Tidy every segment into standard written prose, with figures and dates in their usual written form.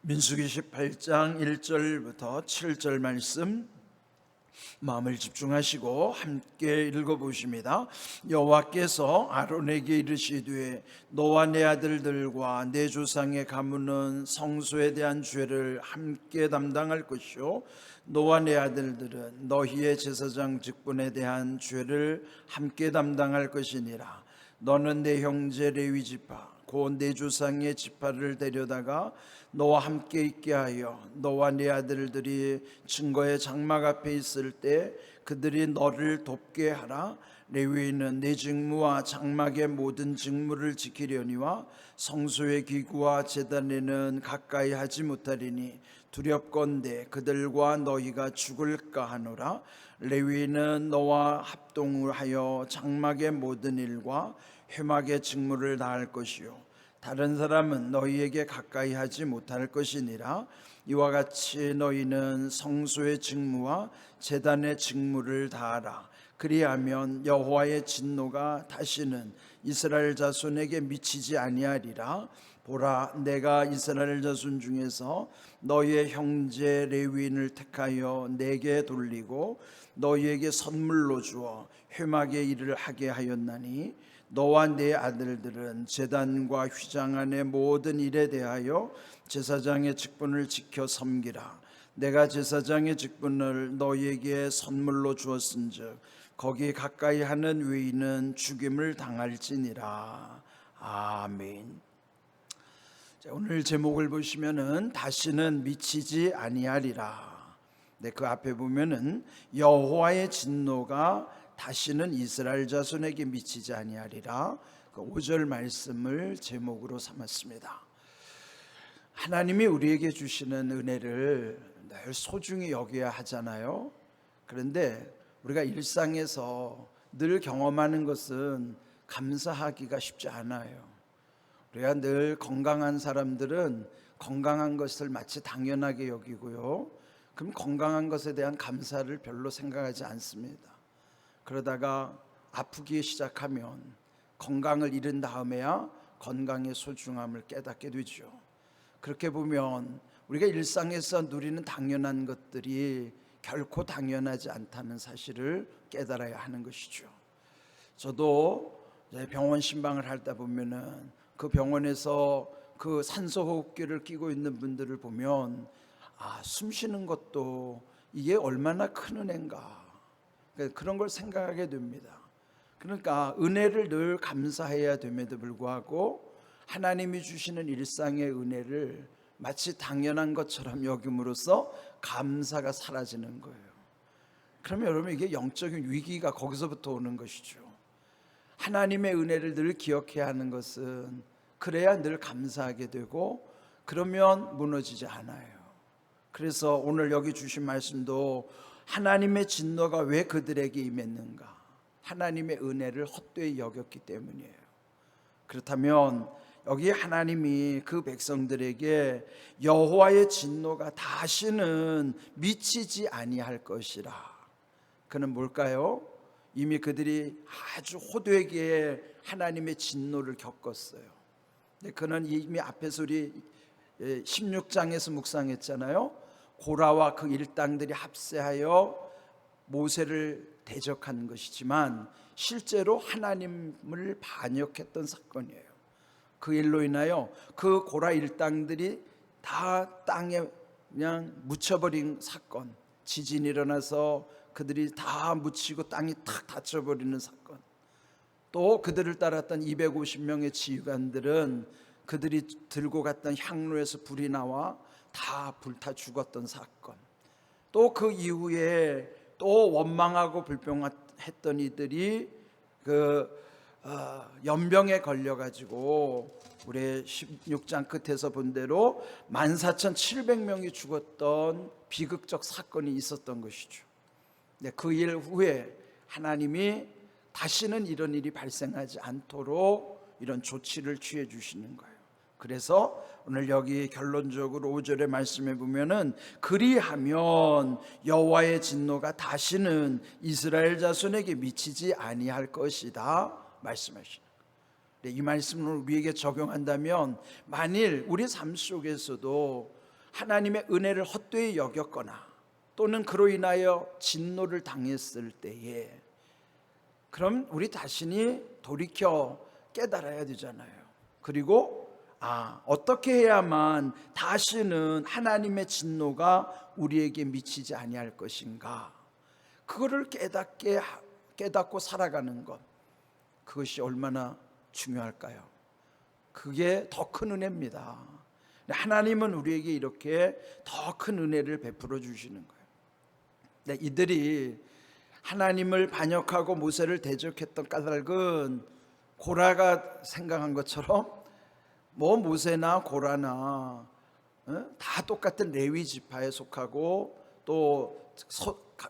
민수기 18장 1절부터 7절 말씀 마음을 집중하시고 함께 읽어보십니다. 여호와께서 아론에게 이르시되 너와 내 아들들과 내 조상의 가문은 성소에 대한 죄를 함께 담당할 것이요 너와 내 아들들은 너희의 제사장 직분에 대한 죄를 함께 담당할 것이니라. 너는 내 형제 레위 지파 곧 내 조상의 지파를 데려다가 너와 함께 있게 하여 너와 네 아들들이 증거의 장막 앞에 있을 때 그들이 너를 돕게 하라. 레위인은 내 직무와 장막의 모든 직무를 지키려니와 성소의 기구와 제단에는 가까이 하지 못하리니 두렵건대 그들과 너희가 죽을까 하노라. 레위인은 너와 합동하여 장막의 모든 일과 회막의 직무를 다할 것이요 다른 사람은 너희에게 가까이 하지 못할 것이니라. 이와 같이 너희는 성소의 직무와 제단의 직무를 다하라. 그리하면 여호와의 진노가 다시는 이스라엘 자손에게 미치지 아니하리라. 보라, 내가 이스라엘 자손 중에서 너희의 형제 레위인을 택하여 내게 돌리고 너희에게 선물로 주어 회막의 일을 하게 하였나니 너와 네 아들들은 제단과 휘장 안의 모든 일에 대하여 제사장의 직분을 지켜 섬기라. 내가 제사장의 직분을 너희에게 선물로 주었은즉 거기 가까이 하는 외인은 죽임을 당할지니라. 아멘. 오늘 제목을 보시면은 다시는 미치지 아니하리라. 그 앞에 보면은 여호와의 진노가 다시는 이스라엘 자손에게 미치지 아니하리라. 그 5절 말씀을 제목으로 삼았습니다. 하나님이 우리에게 주시는 은혜를 늘 소중히 여겨야 하잖아요. 그런데 우리가 일상에서 늘 경험하는 것은 감사하기가 쉽지 않아요. 우리가 늘 건강한 사람들은 건강한 것을 마치 당연하게 여기고요, 그럼 건강한 것에 대한 감사를 별로 생각하지 않습니다. 그러다가 아프기 시작하면 건강을 잃은 다음에야 건강의 소중함을 깨닫게 되죠. 그렇게 보면 우리가 일상에서 누리는 당연한 것들이 결코 당연하지 않다는 사실을 깨달아야 하는 것이죠. 저도 병원 신방을 하다 보면은 그 병원에서 그 산소호흡기를 끼고 있는 분들을 보면 숨 쉬는 것도 이게 얼마나 큰 은혜인가, 그런 걸 생각하게 됩니다. 그러니까 은혜를 늘 감사해야 됨에도 불구하고 하나님이 주시는 일상의 은혜를 마치 당연한 것처럼 여김으로써 감사가 사라지는 거예요. 그러면 여러분, 이게 영적인 위기가 거기서부터 오는 것이죠. 하나님의 은혜를 늘 기억해야 하는 것은 그래야 늘 감사하게 되고, 그러면 무너지지 않아요. 그래서 오늘 여기 주신 말씀도 하나님의 진노가 왜 그들에게 임했는가? 하나님의 은혜를 헛되이 여겼기 때문이에요. 그렇다면 여기 하나님이 그 백성들에게 여호와의 진노가 다시는 미치지 아니할 것이라, 그는 뭘까요? 이미 그들이 아주 호되게 하나님의 진노를 겪었어요. 그는 이미 앞에서 우리 16장에서 묵상했잖아요. 고라와 그 일당들이 합세하여 모세를 대적한 것이지만 실제로 하나님을 반역했던 사건이에요. 그 일로 인하여 그 고라 일당들이 다 땅에 그냥 묻혀버린 사건, 지진이 일어나서 그들이 다 묻히고 땅이 탁 닫혀버리는 사건, 또 그들을 따랐던 250명의 지휘관들은 그들이 들고 갔던 향로에서 불이 나와 다 불타 죽었던 사건, 또 그 이후에 또 원망하고 불평했던 이들이 연병에 걸려가지고 우리 16장 끝에서 본 대로 14,700명이 죽었던 비극적 사건이 있었던 것이죠. 그 일 후에 하나님이 다시는 이런 일이 발생하지 않도록 이런 조치를 취해 주시는 거예요. 그래서 오늘 여기 결론적으로 5절의 말씀에 보면은 그리하면 여호와의 진노가 다시는 이스라엘 자손에게 미치지 아니할 것이다 말씀하시는 거예요. 이 말씀을 우리에게 적용한다면 만일 우리 삶 속에서도 하나님의 은혜를 헛되이 여겼거나 또는 그로 인하여 진노를 당했을 때에, 그럼 우리 자신이 돌이켜 깨달아야 되잖아요. 그리고 어떻게 해야만 다시는 하나님의 진노가 우리에게 미치지 아니할 것인가, 그거를 깨닫고 살아가는 것, 그것이 얼마나 중요할까요? 그게 더 큰 은혜입니다. 하나님은 우리에게 이렇게 더 큰 은혜를 베풀어 주시는 거예요. 이들이 하나님을 반역하고 모세를 대적했던 까닭은 고라가 생각한 것처럼 모세나 고라나 다 똑같은 레위 지파에 속하고 또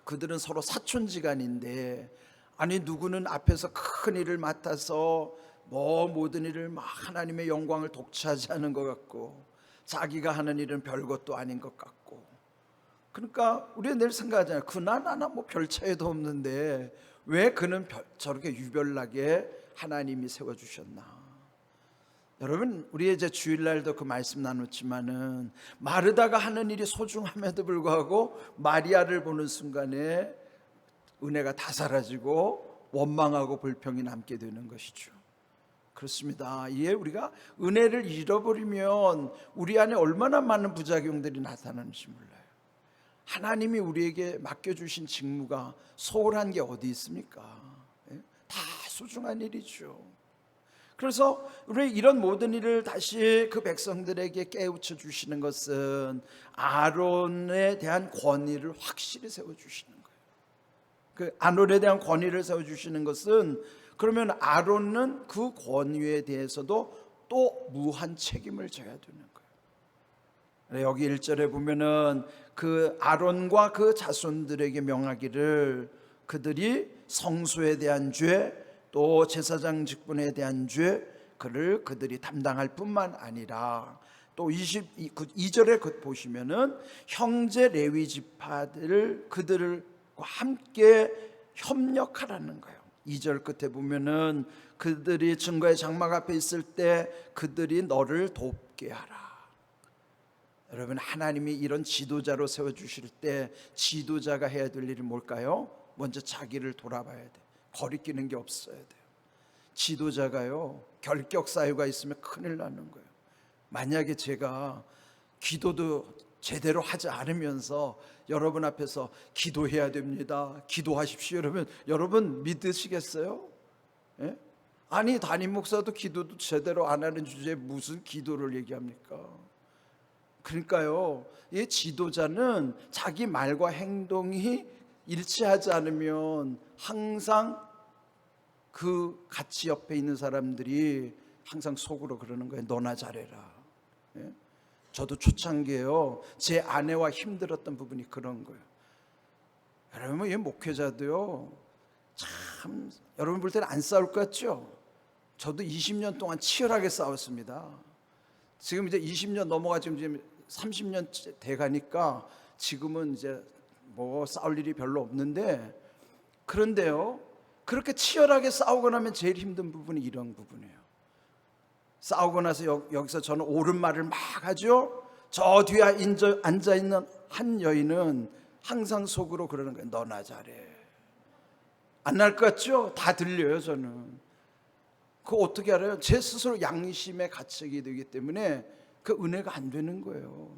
그들은 서로 사촌지간인데, 아니 누구는 앞에서 큰 일을 맡아서 모든 일을 막 하나님의 영광을 독차지하는 것 같고, 자기가 하는 일은 별것도 아닌 것 같고. 그러니까 우리가 늘 생각하잖아요. 그나 나나 별 차이도 없는데 왜 그는 저렇게 유별나게 하나님이 세워주셨나. 여러분, 우리 이제 주일날도 그 말씀 나눴지만은, 마르다가 하는 일이 소중함에도 불구하고 마리아를 보는 순간에 은혜가 다 사라지고 원망하고 불평이 남게 되는 것이죠. 그렇습니다. 이에 우리가 은혜를 잃어버리면 우리 안에 얼마나 많은 부작용들이 나타나는지 몰라요. 하나님이 우리에게 맡겨주신 직무가 소홀한 게 어디 있습니까? 다 소중한 일이죠. 그래서 우리 이런 모든 일을 다시 그 백성들에게 깨우쳐 주시는 것은 아론에 대한 권위를 확실히 세워주시는 거예요. 그 아론에 대한 권위를 세워주시는 것은, 그러면 아론은 그 권위에 대해서도 또 무한 책임을 져야 되는 거예요. 여기 1절에 보면은 그 아론과 그 자손들에게 명하기를, 그들이 성소에 대한 죄, 또 제사장 직분에 대한 죄, 그들이 담당할 뿐만 아니라 또 22절에 보시면은 형제 레위 지파들 그들과 함께 협력하라는 거예요. 2절 끝에 보면은 그들이 증거의 장막 앞에 있을 때 그들이 너를 돕게 하라. 여러분, 하나님이 이런 지도자로 세워주실 때 지도자가 해야 될 일이 뭘까요? 먼저 자기를 돌아봐야 돼. 거리끼는 게 없어야 돼요. 지도자가요, 결격 사유가 있으면 큰일 나는 거예요. 만약에 제가 기도도 제대로 하지 않으면서 여러분 앞에서 기도해야 됩니다, 기도하십시오, 여러분 믿으시겠어요? 예? 아니, 담임 목사도 기도도 제대로 안 하는 주제에 무슨 기도를 얘기합니까? 그러니까요, 이 지도자는 자기 말과 행동이 일치하지 않으면 항상 그 같이 옆에 있는 사람들이 항상 속으로 그러는 거예요. 너나 잘해라. 예? 저도 초창기에요, 제 아내와 힘들었던 부분이 그런 거예요. 여러분, 이 목회자도요, 참 여러분 볼 때는 안 싸울 것 같죠? 저도 20년 동안 치열하게 싸웠습니다. 지금 이제 20년 넘어가 지금 30년 돼 가니까 지금은 이제 싸울 일이 별로 없는데, 그런데요, 그렇게 치열하게 싸우고 나면 제일 힘든 부분이 이런 부분이에요. 싸우고 나서 여기서 저는 옳은 말을 막 하죠. 저 뒤에 앉아있는 한 여인은 항상 속으로 그러는 거예요. 너나 잘해. 안 날 것 같죠? 다 들려요. 저는 그거 어떻게 알아요? 제 스스로 양심에 갇히게 되기 때문에 그 은혜가 안 되는 거예요.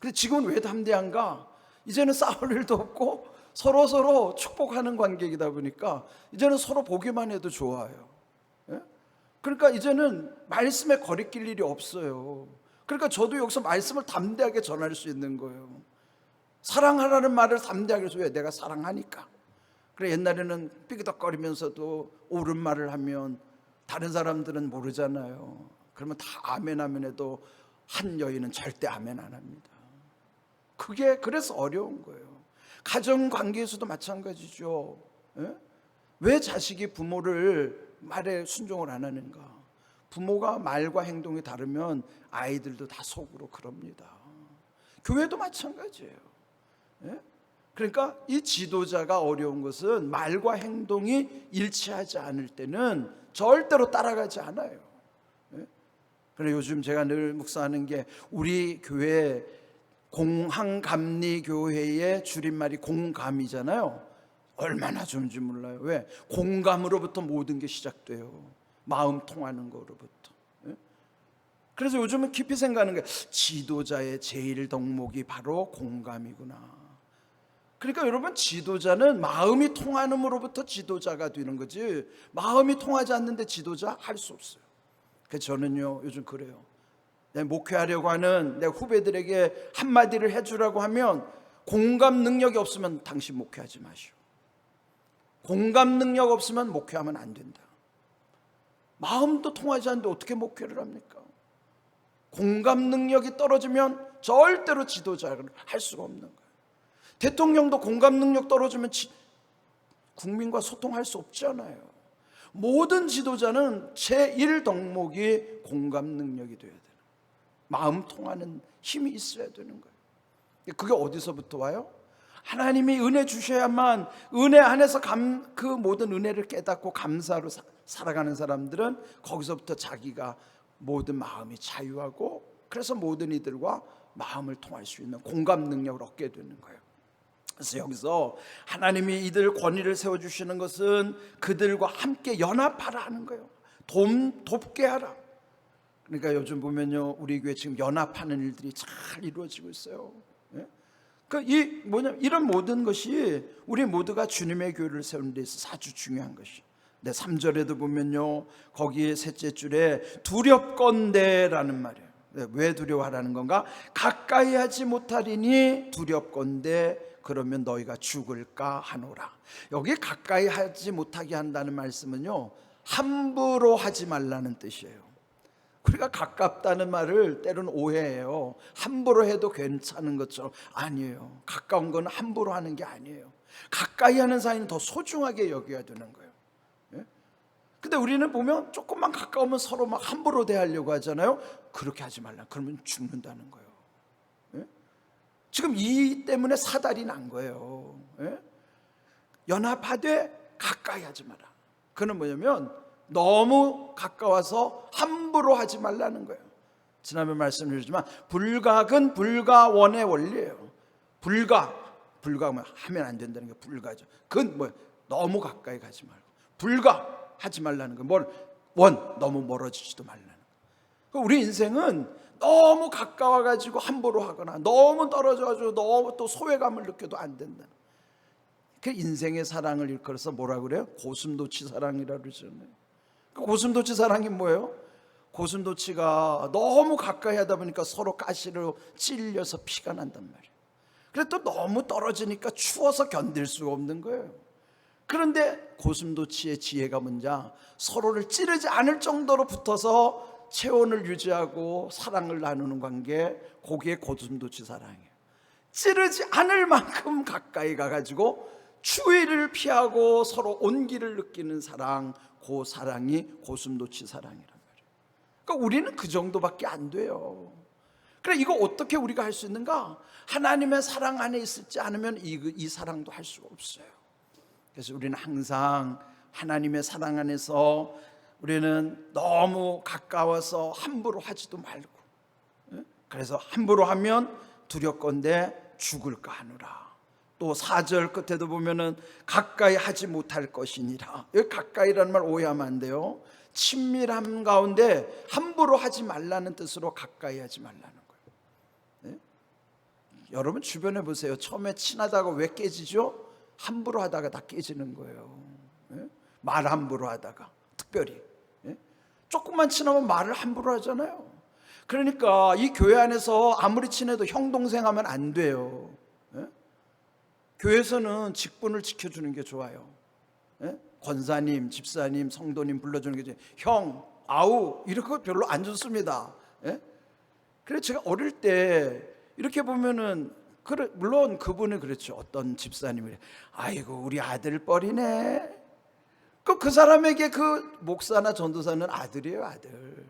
근데 지금은 왜 담대한가? 이제는 싸울 일도 없고 서로 축복하는 관계이다 보니까 이제는 서로 보기만 해도 좋아요. 예? 그러니까 이제는 말씀에 거리낄 일이 없어요. 그러니까 저도 여기서 말씀을 담대하게 전할 수 있는 거예요. 사랑하라는 말을 담대하게 해서, 왜? 내가 사랑하니까. 그래, 옛날에는 삐그덕거리면서도 옳은 말을 하면 다른 사람들은 모르잖아요. 그러면 다 아멘 아멘 해도 한 여인은 절대 아멘 안 합니다. 그게 그래서 어려운 거예요. 가정관계에서도 마찬가지죠. 예? 왜 자식이 부모를 말에 순종을 안 하는가? 부모가 말과 행동이 다르면 아이들도 다 속으로 그럽니다. 교회도 마찬가지예요. 예? 그러니까 이 지도자가 어려운 것은 말과 행동이 일치하지 않을 때는 절대로 따라가지 않아요. 예? 그래, 요즘 제가 늘 묵상하는 게, 우리 교회 공항감리교회의 줄임말이 공감이잖아요. 얼마나 좋은지 몰라요. 왜? 공감으로부터 모든 게 시작돼요. 마음 통하는 거로부터. 예? 그래서 요즘은 깊이 생각하는 게 지도자의 제일 덕목이 바로 공감이구나. 그러니까 여러분, 지도자는 마음이 통하는으로부터 지도자가 되는 거지, 마음이 통하지 않는데 지도자 할 수 없어요. 그래서 저는요, 요즘 그래요. 내 목회하려고 하는 내 후배들에게 한마디를 해주라고 하면, 공감 능력이 없으면 당신 목회하지 마시오. 공감 능력 없으면 목회하면 안 된다. 마음도 통하지 않는데 어떻게 목회를 합니까? 공감 능력이 떨어지면 절대로 지도자를 할 수가 없는 거예요. 대통령도 공감 능력 떨어지면 국민과 소통할 수 없잖아요. 모든 지도자는 제1 덕목이 공감 능력이 돼야 되는 거예요. 마음 통하는 힘이 있어야 되는 거예요. 그게 어디서부터 와요? 하나님이 은혜 주셔야만, 은혜 안에서 그 모든 은혜를 깨닫고 감사로 살아가는 사람들은 거기서부터 자기가 모든 마음이 자유하고, 그래서 모든 이들과 마음을 통할 수 있는 공감 능력을 얻게 되는 거예요. 그래서 여기서 하나님이 이들 권위를 세워주시는 것은 그들과 함께 연합하라 하는 거예요. 돕게 하라. 그러니까 요즘 보면요, 우리 교회 지금 연합하는 일들이 잘 이루어지고 있어요. 이런 모든 것이 우리 모두가 주님의 교회를 세우는 데 있어서 아주 중요한 것이. 3절에도 보면요, 거기에 셋째 줄에 두렵건대라는 말이에요. 왜 두려워하라는 건가? 가까이 하지 못하리니 두렵건대 그러면 너희가 죽을까 하노라. 여기 가까이 하지 못하게 한다는 말씀은요, 함부로 하지 말라는 뜻이에요. 우리가 가깝다는 말을 때로는 오해해요. 함부로 해도 괜찮은 것처럼. 아니에요. 가까운 건 함부로 하는 게 아니에요. 가까이 하는 사이는 더 소중하게 여겨야 되는 거예요. 근데 우리는 보면 조금만 가까우면 서로 막 함부로 대하려고 하잖아요. 그렇게 하지 말라. 그러면 죽는다는 거예요. 지금 이 때문에 사달이 난 거예요. 연합하되 가까이 하지 마라. 그는 뭐냐면 너무 가까워서 함부로 하지 말라는 거예요. 지난번 말씀드렸지만 불각은 불가원의 원리예요. 불가하면 하면 안 된다는 게 불가죠. 그건 뭐예요? 너무 가까이 가지 말고 불가하지 말라는 거예요. 너무 멀어지지도 말라는 거예요. 우리 인생은 너무 가까워가지고 함부로 하거나 너무 떨어져가지고 너무 또 소외감을 느껴도 안 된다. 그 인생의 사랑을 일컬어서 뭐라 그래요? 고슴도치 사랑이라고 그러잖아요. 그 고슴도치 사랑이 뭐예요? 고슴도치가 너무 가까이 하다 보니까 서로 가시로 찔려서 피가 난단 말이에요. 그래 또 너무 떨어지니까 추워서 견딜 수가 없는 거예요. 그런데 고슴도치의 지혜가 뭔지, 서로를 찌르지 않을 정도로 붙어서 체온을 유지하고 사랑을 나누는 관계, 그게 고슴도치 사랑이에요. 찌르지 않을 만큼 가까이 가가지고 추위를 피하고 서로 온기를 느끼는 사랑, 그 사랑이 고슴도치 사랑이란 말이에요. 그러니까 우리는 그 정도밖에 안 돼요. 그래 이거 어떻게 우리가 할 수 있는가? 하나님의 사랑 안에 있지 않으면 이 사랑도 할 수가 없어요. 그래서 우리는 항상 하나님의 사랑 안에서 우리는 너무 가까워서 함부로 하지도 말고, 그래서 함부로 하면 두렵건대 죽을까 하노라. 또 4절 끝에도 보면은 가까이 하지 못할 것이니라. 여기 가까이라는 말 오해하면 안 돼요. 친밀함 가운데 함부로 하지 말라는 뜻으로 가까이 하지 말라는 거예요. 여러분 주변에 보세요. 처음에 친하다가 왜 깨지죠? 함부로 하다가 다 깨지는 거예요. 말 함부로 하다가, 특별히 조금만 친하면 말을 함부로 하잖아요. 그러니까 이 교회 안에서 아무리 친해도 형 동생 하면 안 돼요. 교회에서는 직분을 지켜주는 게 좋아요. 권사님, 집사님, 성도님 불러주는 게 좋아요. 형, 아우 이런 거 별로 안 좋습니다. 그래서 제가 어릴 때 이렇게 보면은 물론 그분은 그렇죠. 어떤 집사님이 아이고 우리 아들 뻘이네. 그 사람에게 그 목사나 전도사는 아들이에요, 아들.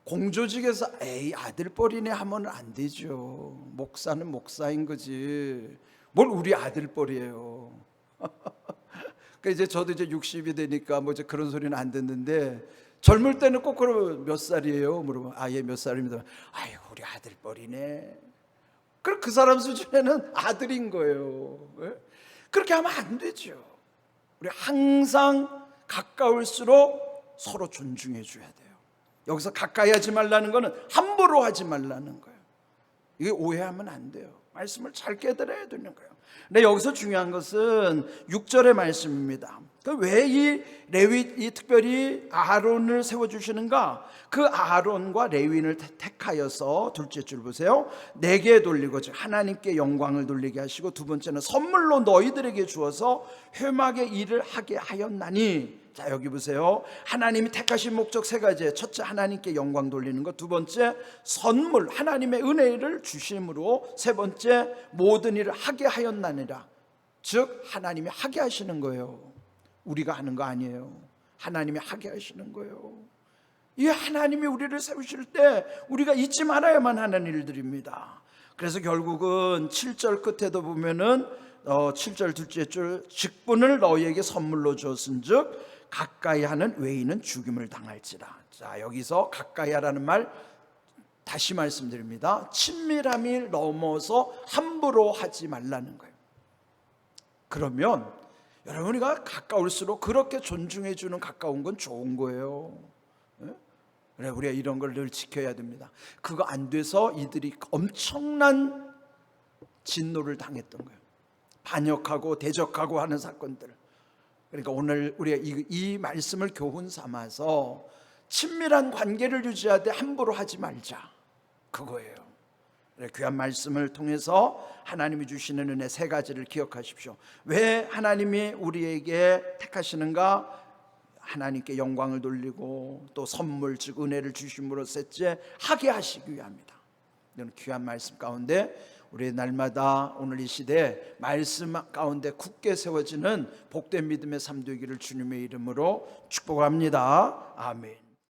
공조직에서 에이 아들 뻘이네 하면 안 되죠. 목사는 목사인 거지. 뭘 우리 아들 뻘이에요. 그러니까 이제 저도 이제 60이 되니까 뭐 이제 그런 소리는 안 듣는데, 젊을 때는 꼭 그러면 몇 살이에요? 물어보면 얘 몇 살입니다. 아이고 우리 아들 뻘이네. 그럼 그 사람 수준에는 아들인 거예요. 그렇게 하면 안 되죠. 우리 항상 가까울수록 서로 존중해 줘야 돼요. 여기서 가까이 하지 말라는 거는 함부로 하지 말라는 거예요. 이게 오해하면 안 돼요. 말씀을 잘 깨달아야 되는 거예요. 근데 여기서 중요한 것은 6절의 말씀입니다. 왜 이 레위, 특별히 아론을 세워주시는가? 그 아론과 레위인을 택하여서, 둘째 줄 보세요, 내게 돌리고, 즉 하나님께 영광을 돌리게 하시고, 두 번째는 선물로 너희들에게 주어서 회막의 일을 하게 하였나니. 자, 여기 보세요. 하나님이 택하신 목적 세 가지예요. 첫째, 하나님께 영광 돌리는 것. 두 번째, 선물, 하나님의 은혜를 주심으로. 세 번째, 모든 일을 하게 하였나니라. 즉 하나님이 하게 하시는 거예요. 우리가 하는 거 아니에요. 하나님이 하게 하시는 거예요. 이 하나님이 우리를 세우실 때 우리가 잊지 말아야만 하는 일들입니다. 그래서 결국은 7절 끝에도 보면은 7절 둘째 줄, 직분을 너희에게 선물로 주었은즉 가까이 하는 외인은 죽임을 당할지라. 자, 여기서 가까이 하라는 말 다시 말씀드립니다. 친밀함을 넘어서 함부로 하지 말라는 거예요. 그러면 여러분, 우리가 가까울수록 그렇게 존중해 주는 가까운 건 좋은 거예요. 그래, 우리가 이런 걸 늘 지켜야 됩니다. 그거 안 돼서 이들이 엄청난 진노를 당했던 거예요. 반역하고 대적하고 하는 사건들. 그러니까 오늘 우리가 이 말씀을 교훈 삼아서 친밀한 관계를 유지하되 함부로 하지 말자, 그거예요. 귀한 말씀을 통해서 하나님이 주시는 은혜 세 가지를 기억하십시오. 왜 하나님이 우리에게 택하시는가? 하나님께 영광을 돌리고 또 선물, 즉 은혜를 주심으로 셋째, 하게 하시기 위함이다. 이런 귀한 말씀 가운데 우리 날마다 오늘 이 시대에 말씀 가운데 굳게 세워지는 복된 믿음의 삶 되기를 주님의 이름으로 축복합니다. 아멘.